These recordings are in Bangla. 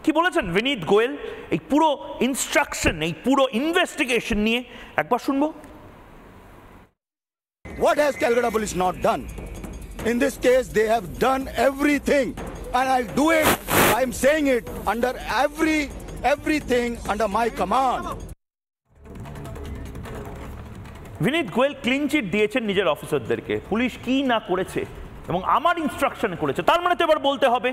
কি বলেছেন বিনীত গোয়েল এই পুরো ইনস্ট্রাকশন, এই পুরো ইনভেস্টিগেশন নিয়ে একবার শুনবো। What has Calcutta Police not done? In this case, they have done everything, and I'll do it. I'm saying it under everything under my command. Vineet Goel clean chit দিয়েছেন নিজের অফিসারদেরকে, পুলিশ কি না করেছে এবং আমার ইনস্ট্রাকশনে করেছে, তার মানে তো এবার বলতে হবে।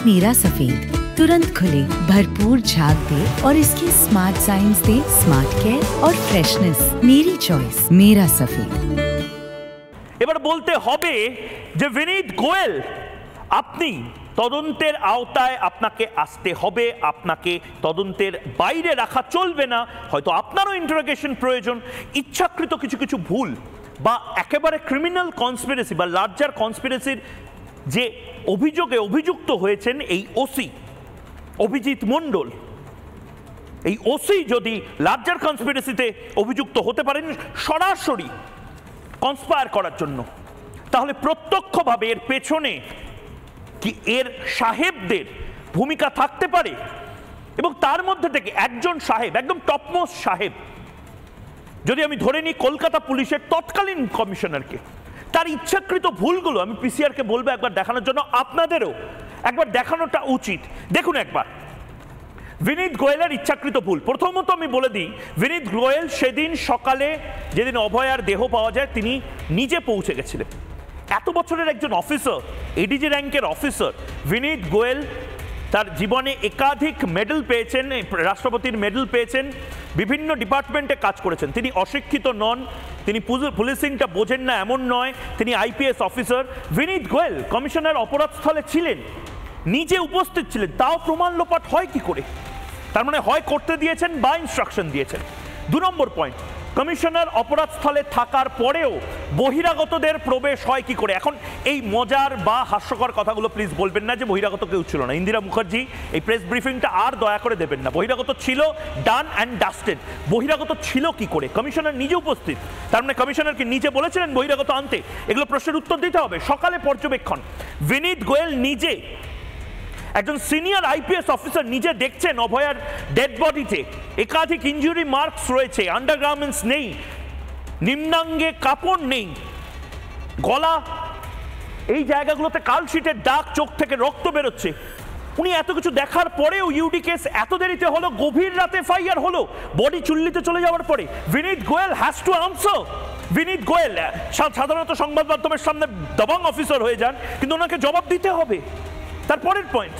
मीरा सफेद तुरंत खुले, भरपूर झाग दे और इसकी स्मार्ट साइंस दे स्मार्ट केयर और फ्रेशनेस। मेरी चॉइस मीरा सफेद। এবার বলতে হবে যে বিনীত গোয়েল আপনি তদন্তের আওতায় আপনাকে আসতে হবে, আপনাকে তদন্তের বাইরে রাখা চলবে না। হয়তো আপনারও ইন্টারোগেশন প্রয়োজন। ইচ্ছাকৃত কিছু কিছু ভুল বা একেবারে ক্রিমিনাল কনস্পিরেসি বা লার্জার কনস্পিরেসির যে অভিযোগে অভিযুক্ত হয়েছেন এই ওসি অভিজিৎ মণ্ডল, এই ওসি যদি লার্জার কনস্পিরেসিতে অভিযুক্ত হতে পারেন সরাসরি কনস্পায়ার করার জন্য, তাহলে প্রত্যক্ষভাবে এর পেছনে কি এর সাহেবদের ভূমিকা থাকতে পারে। এবং তার মধ্যে থেকে একজন সাহেব, একদম টপমোস্ট সাহেব, যদি আমি ধরে নিই কলকাতা পুলিশের তৎকালীন কমিশনারকে, তার ইচ্ছাকৃত ভুলগুলো আমি পিসিআরকে বলবো একবার দেখানোর জন্য, আপনাদেরও একবার দেখানোটা উচিত। দেখুন একবার বিনীত গোয়েলের ইচ্ছাকৃত ভুল। প্রথমত আমি বলে দিই, বিনীত গোয়েল সেদিন সকালে যেদিন অভয়ার দেহ পাওয়া যায় তিনি নিজে পৌঁছে গেছিলেন। এত বছরের একজন অফিসার, এডিজি র্যাঙ্কের অফিসার বিনীত গোয়েল তার জীবনে একাধিক মেডেল পেয়েছেন, রাষ্ট্রপতির মেডেল পেয়েছেন, বিভিন্ন ডিপার্টমেন্টে কাজ করেছেন। তিনি অশিক্ষিত নন, তিনি পুলিশিংটা বোঝেন না এমন নয়, তিনি আইপিএস অফিসার। বিনীত গোয়েল কমিশনার অপরাধস্থলে ছিলেন, নিজে উপস্থিত ছিলেন, তাও প্রমাণ লোপাট হয় কি করে? তার মানে হয় করতে দিয়েছেন বা ইনস্ট্রাকশন দিয়েছেন। 2 নম্বর পয়েন্ট, কমিশনার অপরাধস্থলে থাকার পরেও বহিরাগতদের প্রবেশ হয় কি করে? এখন এই মজার বা হাস্যকর কথাগুলো প্লিজ বলবেন না যে বহিরাগত কেউ ছিল না। ইন্দিরা মুখার্জি এই প্রেস ব্রিফিংটা আর দয়া করে দেবেন না। বহিরাগত ছিল, ডান অ্যান্ড ডাস্টেড। বহিরাগত ছিল কি করে? কমিশনার নিজে উপস্থিত, তার মানে কমিশনারকে নিজে বলেছিলেন বহিরাগত আনতে? এগুলো প্রশ্নের উত্তর দিতে হবে। সকালে পর্যবেক্ষণ, বিনীত গোয়েল নিজে একজন সিনিয়র আইপিএস অফিসার নিজে দেখছেন অভয়ার ডেড বডিতে একাধিক ইনজুরি মার্কস রয়েছে, আন্ডারগার্মেন্টস নেই, নিম্নাঙ্গে কাপড় নেই, গলা এই জায়গাগুলোতে কালশিটের দাগ, চোখ থেকে রক্ত বেরোচ্ছে। উনি এত কিছু দেখার পরেও ইউডি কেস এত দেরিতে হলো, গভীর রাতে এফআইআর হলো, বডি চুল্লিতে চলে যাওয়ার পরে। বিনীত গোয়েল হ্যাজ টু আনসার। বিনীত গোয়েল সাধারণত সংবাদ মাধ্যমের সামনে দবং অফিসার হয়ে যান, কিন্তু ওনাকে জবাব দিতে হবে। তারপরের পয়েন্ট,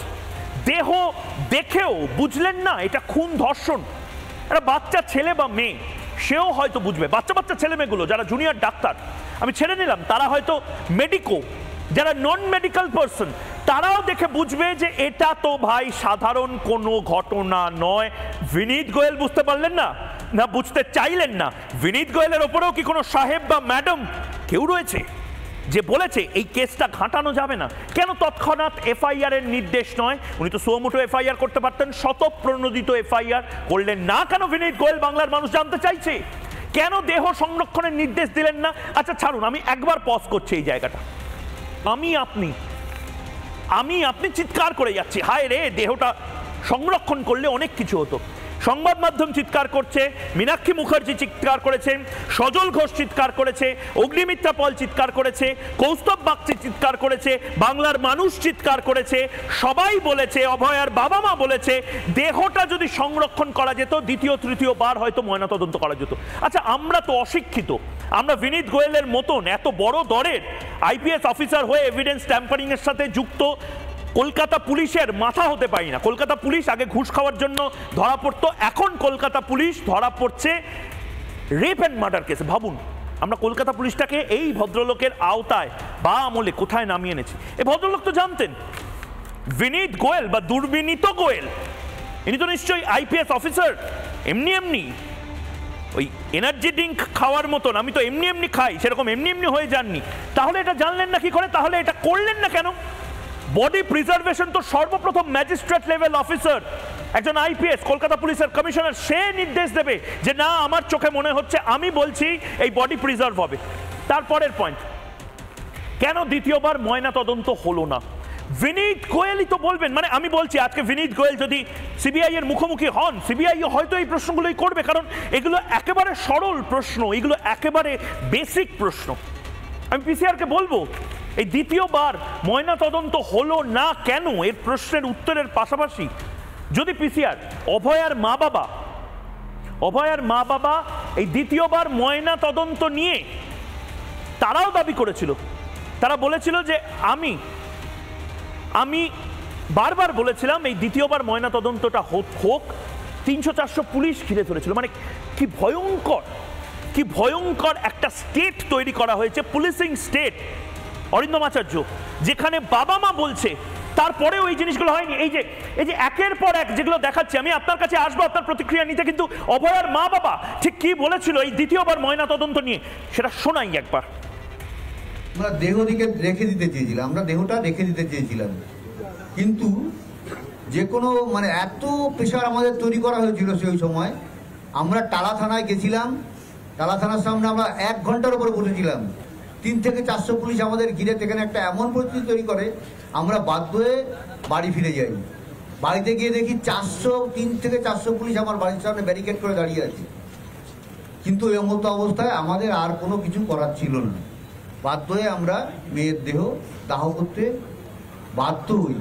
দেহ দেখেও বুঝলেন না এটা খুন ধর্ষণ। একটা বাচ্চা ছেলে বা মেয়ে সেও হয়তো বুঝবে, বাচ্চা ছেলে মেয়েগুলো যারা জুনিয়র ডাক্তার আমি ছেড়ে নিলাম, তারা হয়তো মেডিকো, যারা নন মেডিকেল পার্সন তারাও দেখে বুঝবে যে এটা তো ভাই সাধারণ কোনো ঘটনা নয়। বিনীত গোয়েল বুঝতে পারলেন না, না বুঝতে চাইলেন না? বিনীত গোয়েলের ওপরেও কি কোনো সাহেব বা ম্যাডাম কেউ রয়েছে যে বলেছে এই কেসটা ঘাঁটানো যাবে না? কেন তৎক্ষণাৎ এফআইআর এর নির্দেশ নয়? উনি তো সুমোটো এফআইআর করতে পারতেন, শতপ্রণোদিত এফআইআর করলেন না কেন? বিনীত গোয়েল বাংলার মানুষ জানতে চাইছে। কেন দেহ সংরক্ষণের নির্দেশ দিলেন না? আচ্ছা ছাড়ুন, আমি একবার পজ করছি এই জায়গাটা। আমি আপনি চিৎকার করে যাচ্ছি, হায় রে দেহটা সংরক্ষণ করলে অনেক কিছু হতো। সংবাদ মাধ্যম চিৎকার করছে, মীনাক্ষী মুখার্জি চিৎকার করেছেন, সজল ঘোষ চিৎকার করেছে, অগ্নিমিত্রা পল চিৎকার করেছে, কৌস্তব বাগচি চিৎকার করেছে, বাংলার মানুষ চিৎকার করেছে, সবাই বলেছে, অভয়ার বাবা মা বলেছে দেহটা যদি সংরক্ষণ করা যেত দ্বিতীয় তৃতীয় বার হয়তো ময়নাতদন্ত করা যেত। আচ্ছা আমরা তো অশিক্ষিত, আমরা বিনীত গোয়েলের মতন এত বড় দরের আইপিএস অফিসার হয়ে এভিডেন্স ট্যাম্পারিং এর সাথে যুক্ত কলকাতা পুলিশের মাথা হতে পারি না। কলকাতা পুলিশ আগে ঘুষ খাওয়ার জন্য ধরা পড়তো, এখন কলকাতা পুলিশ ধরা পড়ছে রেপ অ্যান্ড মার্ডার কেসে। ভাবুন আমরা কলকাতা পুলিশটাকে এই ভদ্রলোকের আওতায় বা আমলে কোথায় নামিয়ে এনেছি। এই ভদ্রলোক তো জানতেন বিনীত গোয়েল বা দুর্বিনীত গোয়েল, ইনি তো নিশ্চয়ই আইপিএস অফিসার এমনি ওই এনার্জি ড্রিঙ্ক খাওয়ার মতন আমি তো এমনি খাই সেরকম এমনি হয়ে যাননি। তাহলে এটা জানলেন না কি করে? তাহলে এটা করলেন না কেন? বডি প্রিজার্ভেশন তো সর্বপ্রথম ম্যাজিস্ট্রেট লেভেল অফিসার, একজন আইপিএস কলকাতা পুলিশের কমিশনার, সে নির্দেশ দেবে যে না আমার চোখে মনে হচ্ছে, আমি বলছি এই বডি প্রিজার্ভ হবে। তারপরের পয়েন্ট, কেন দ্বিতীয়বার ময়না তদন্ত হলো না? বিনীত গোয়েলই তো বলবেন। মানে আমি বলছি আজকে বিনীত গোয়েল যদি সিবিআই এর মুখোমুখি হন, সিবিআই হয়তো এই প্রশ্নগুলোই করবে, কারণ এগুলো একেবারে সরল প্রশ্ন, এগুলো একেবারে বেসিক প্রশ্ন। আমি পিসিআরকে বলবো এই দ্বিতীয়বার ময়না তদন্ত হলো না কেন, এর প্রশ্নের উত্তরের পাশাপাশি যদি পিসিআর অভয়ার মা বাবা এই দ্বিতীয়বার ময়না তদন্ত নিয়ে তারাও দাবি করেছিল, তারা বলেছিল যে আমি বারবার বলেছিলাম এই দ্বিতীয়বার ময়না তদন্তটা হোক। 300-400 পুলিশ ঘিরে ধরেছিল। মানে কি ভয়ঙ্কর একটা স্টেট তৈরি করা হয়েছে, পুলিশিং স্টেট অরিন্দম আচার্য, যেখানে বাবা মা বলছে তারপরেও এই জিনিসগুলো হয়নি। এই যে একের পর এক যেগুলো দেখাচ্ছে, আমি আপনার কাছে আসবো আপনার প্রতিক্রিয়া নিতে, কিন্তু অভয়ার মা বাবা ঠিক কি বলেছিল এই দ্বিতীয়বার ময়না তদন্ত নিয়ে সেটা শোনাই একবার। আমরা দেহটিকে রেখে দিতে চেয়েছিলাম, আমরা দেহটা রেখে দিতে চেয়েছিলাম, কিন্তু যে কোনো মানে এত প্রেশার আমাদের তৈরি করা হয়েছিল সেই সময়। আমরা টালা থানায় গেছিলাম, টালা থানার সামনে আমরা 1 ঘন্টার উপরে বসেছিলাম। 3 থেকে 400 পুলিশ আমাদের ঘিরে সেখানে একটা এমন পরিস্থিতি তৈরি করে আমরা বাধ্য হয়ে বাড়ি ফিরে যাই। বাড়িতে গিয়ে দেখি 3 থেকে 400 পুলিশ আমার বাড়ির সামনে ব্যারিকেড করে দাঁড়িয়ে আছে। কিন্তু এই মতো অবস্থায় আমাদের আর কোনো কিছু করার ছিল না, বাধ্য হয়ে আমরা মেয়ের দেহ দাহ করতে বাধ্য হই।